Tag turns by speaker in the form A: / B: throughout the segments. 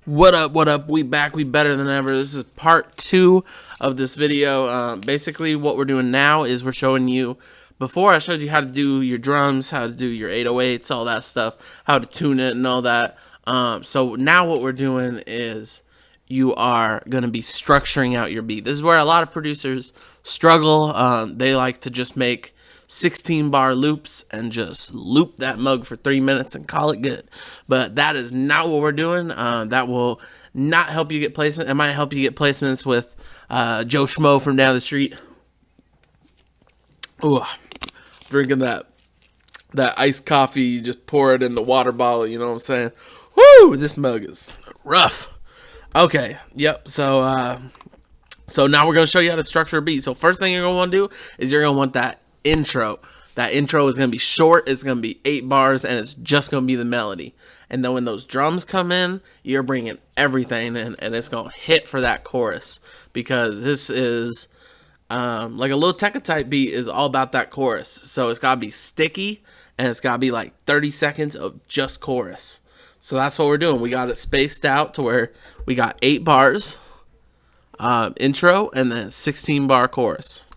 A: What up, what up? We back, we better than ever. This is part 2 of this video. Basically what we're doing now is we're showing you, before I showed you how to do your drums, how to do your 808s, all that stuff, how to tune it and all that. So now what we're doing is you are going to be structuring out your beat. This is where a lot of producers struggle. They like to just make 16 bar loops and just loop that mug for 3 minutes and call it good. But that is not what we're doing. That will not help you get placement. It might help you get placements with Joe Schmo from down the street. Ooh, drinking that iced coffee, you just pour it in the water bottle, you know what I'm saying? Woo, this mug is rough. Okay, yep, so now we're going to show you how to structure a beat. So first thing you're going to want to do is you're going to want that intro. That intro is going to be short. It's going to be 8 bars, and it's just going to be the melody. And then when those drums come in, you're bringing everything in, and it's going to hit for that chorus. Because this is, like a LIL TECCA type beat is all about that chorus. So it's got to be sticky, and it's got to be like 30 seconds of just chorus. So that's what we're doing. We got it spaced out to where we got 8 bars, intro, and then 16 bar chorus.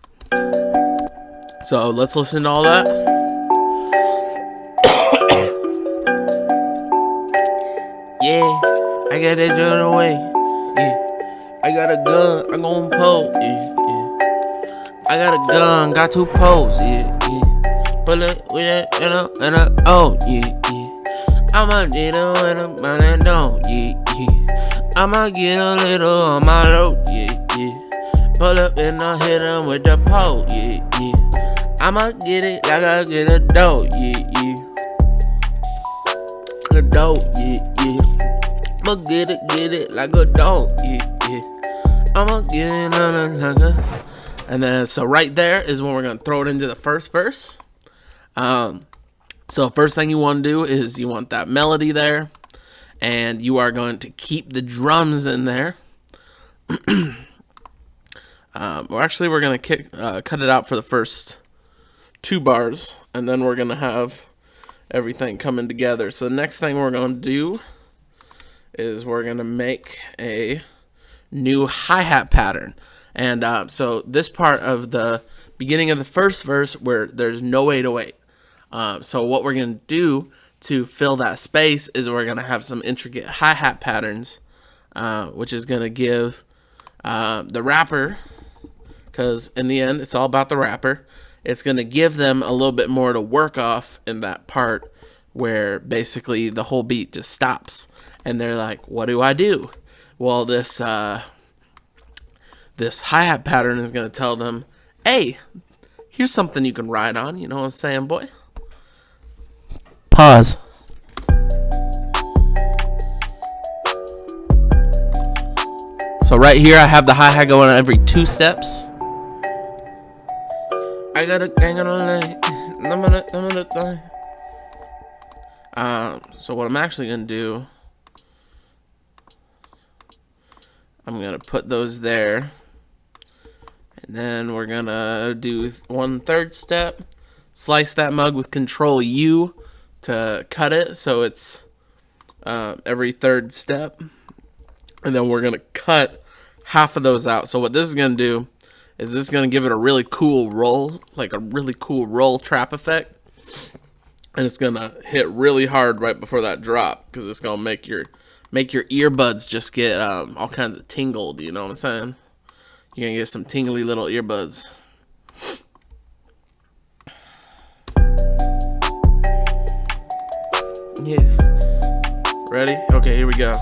A: So let's listen to all that. Yeah, I got that gun away. Yeah, I got a gun, I'm gon' pose. Yeah, yeah. I got a gun, got to pose. Yeah, yeah. Pull it with it and a oh yeah, yeah. I'ma get a little money, no, yeah, yeah. I'ma get a little on my road, yeah, yeah. Pull up and I'll hit him with the pole, yeah, yeah. I'ma get it like I get a dough, yeah, yeah. A dough, yeah, yeah. I'ma get it like a dough, yeah, yeah. I'ma get it like a... And then, so right there is when we're gonna throw it into the first verse. So first thing you want to do is you want that melody there, and you are going to keep the drums in there. We're gonna cut it out for the first 2 bars, and then we're gonna have everything coming together. So the next thing we're gonna do is we're gonna make a new hi-hat pattern. And so this part of the beginning of the first verse where there's no 808. So what we're gonna do to fill that space is we're gonna have some intricate hi-hat patterns, which is gonna give the rapper, because in the end it's all about the rapper, it's going to give them a little bit more to work off in that part where basically the whole beat just stops. And they're like, what do I do? Well, this hi-hat pattern is going to tell them, hey, here's something you can ride on. You know what I'm saying, boy? Pause. So right here I have the hi-hat going every 2 steps. I got a gang on the leg. So what I'm actually gonna do, I'm gonna put those there, and then we're gonna do 1/3 step, slice that mug with Control U to cut it so it's every 3rd step, and then we're gonna cut half of those out. So what this is gonna do is this going to give it a really cool roll, like a really cool roll trap effect. And it's going to hit really hard right before that drop, because it's going to make your earbuds just get all kinds of tingled, you know what I'm saying? You're going to get some tingly little earbuds. Yeah. Ready? Okay, here we go.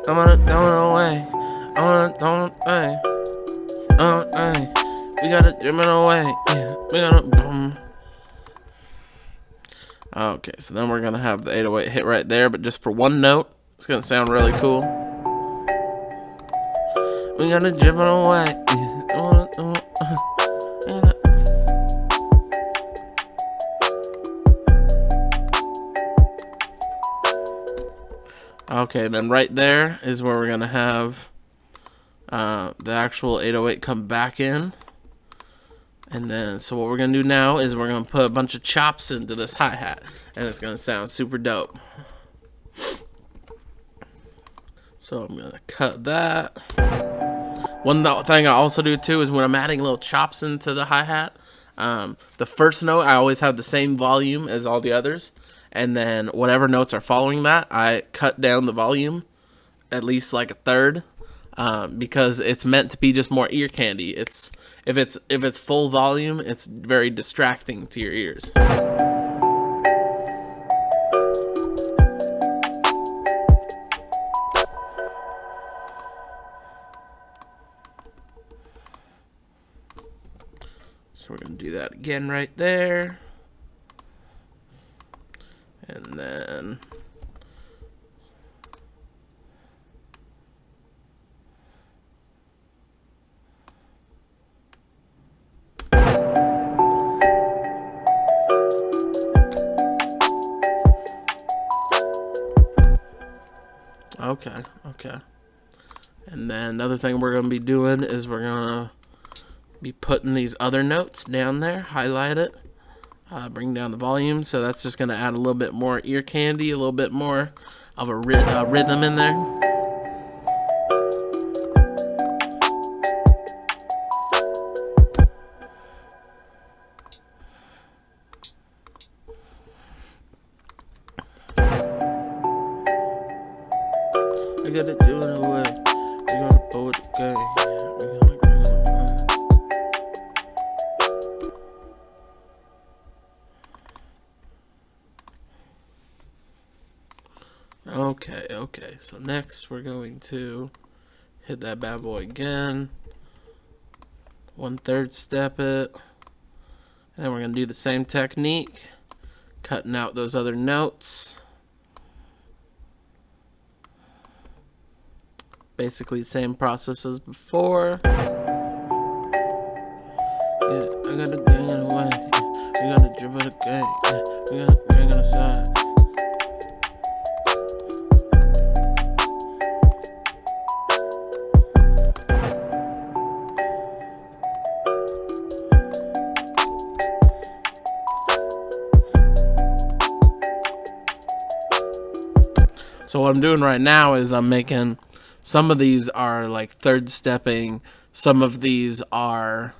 A: I'm gonna throw it away. I'm gonna throw it away. We gotta dim it away. Yeah, we gotta boom. Okay, so then we're gonna have the 808 hit right there, but just for 1 note. It's gonna sound really cool. We gotta dim it away. Okay, then right there is where we're gonna have the actual 808 come back in. And then, so what we're going to do now is we're going to put a bunch of chops into this hi-hat. And it's going to sound super dope. So I'm gonna cut that. One thing I also do too is when I'm adding little chops into the hi-hat, the first note I always have the same volume as all the others, and then whatever notes are following that, I cut down the volume at least like a third, because it's meant to be just more ear candy. If it's full volume, it's very distracting to your ears. So we're going to do that again right there. And then okay. And then another thing we're going to be doing is we're going to be putting these other notes down there, highlight it, bring down the volume. So that's just going to add a little bit more ear candy, a little bit more of a rhythm in there. I gotta do it away. We gotta pull it okay. Okay. So next we're going to hit that bad boy again. 1/3 step it. And then we're gonna do the same technique, cutting out those other notes. Basically the same process as before. Yeah, I gotta gang it away. We gotta dribble it again. We gotta bring it aside. So what I'm doing right now is I'm making, some of these are like 3rd stepping, some of these are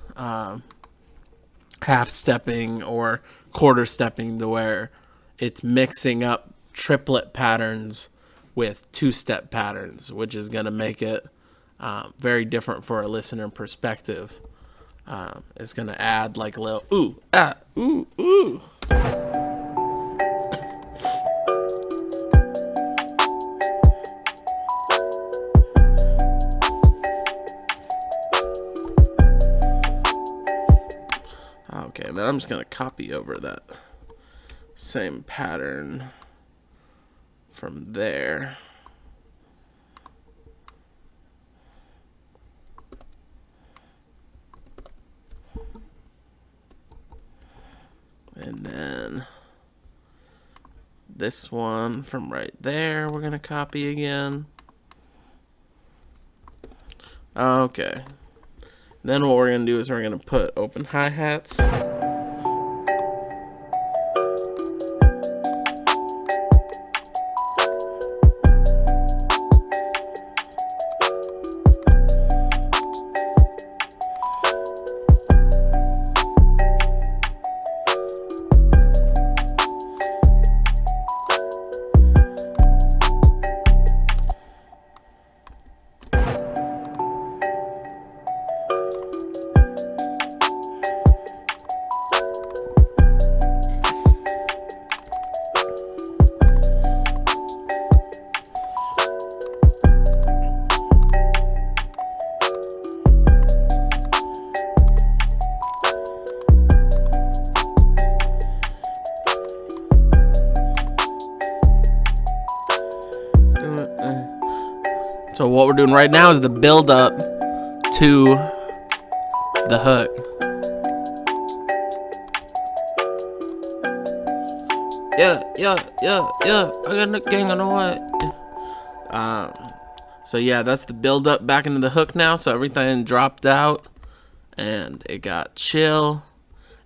A: half stepping or 1/4 stepping, to where it's mixing up triplet patterns with 2-step patterns, which is going to make it very different for a listener perspective. It's going to add like a little ooh, ah, ooh, ooh. Okay, then I'm just going to copy over that same pattern from there. And then this one from right there, we're going to copy again. Okay. Then what we're going to do is we're going to put open hi-hats. So what we're doing right now is the build up to the hook. Yeah. I got the gang on the what? So yeah, that's the build up back into the hook now. So everything dropped out and it got chill.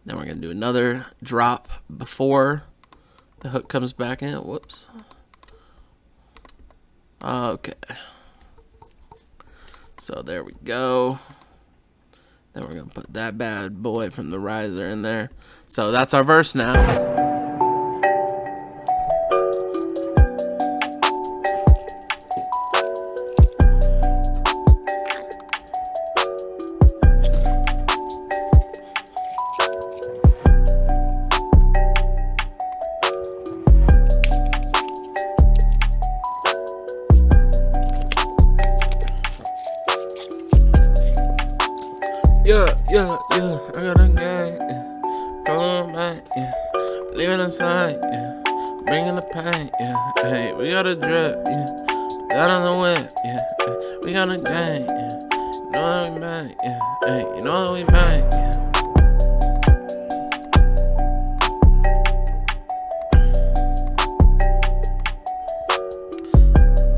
A: Then we're gonna do another drop before the hook comes back in. Whoops. Okay. So there we go. Then we're gonna put that bad boy from the riser in there. So that's our verse now. Yeah, I got a gang, yeah. Calling back, yeah. Leaving inside, yeah. Bringing the pain, yeah. Hey, we got a drip, yeah. That on the whip, yeah. Hey, we got a gang, yeah. You know that we back, yeah. Hey, you know that we back,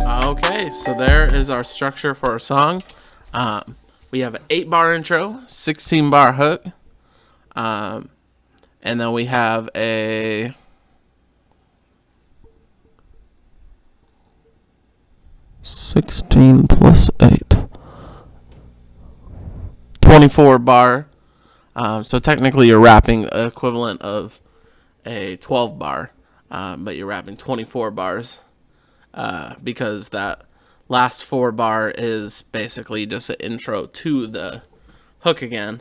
A: yeah. Okay, so there is our structure for our song. We have an 8-bar intro, 16-bar hook, and then we have a 16 plus 8, 24-bar. So technically you're rapping the equivalent of a 12-bar, but you're rapping 24 bars because that last 4-bar is basically just an intro to the hook again.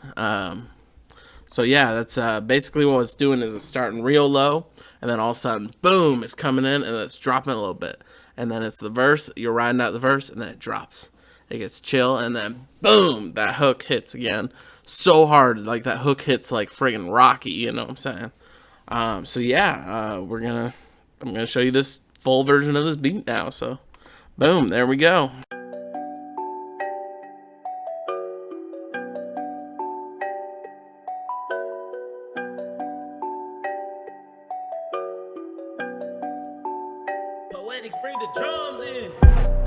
A: So yeah, that's basically what it's doing is it's starting real low, and then all of a sudden, boom, it's coming in, and it's dropping a little bit. And then it's the verse, you're riding out the verse, and then it drops. It gets chill, and then boom, that hook hits again. So hard, like that hook hits like friggin' Rocky, you know what I'm saying? So yeah, I'm gonna show you this full version of this beat now, so boom, there we go.
B: Poetics, bring the drums in.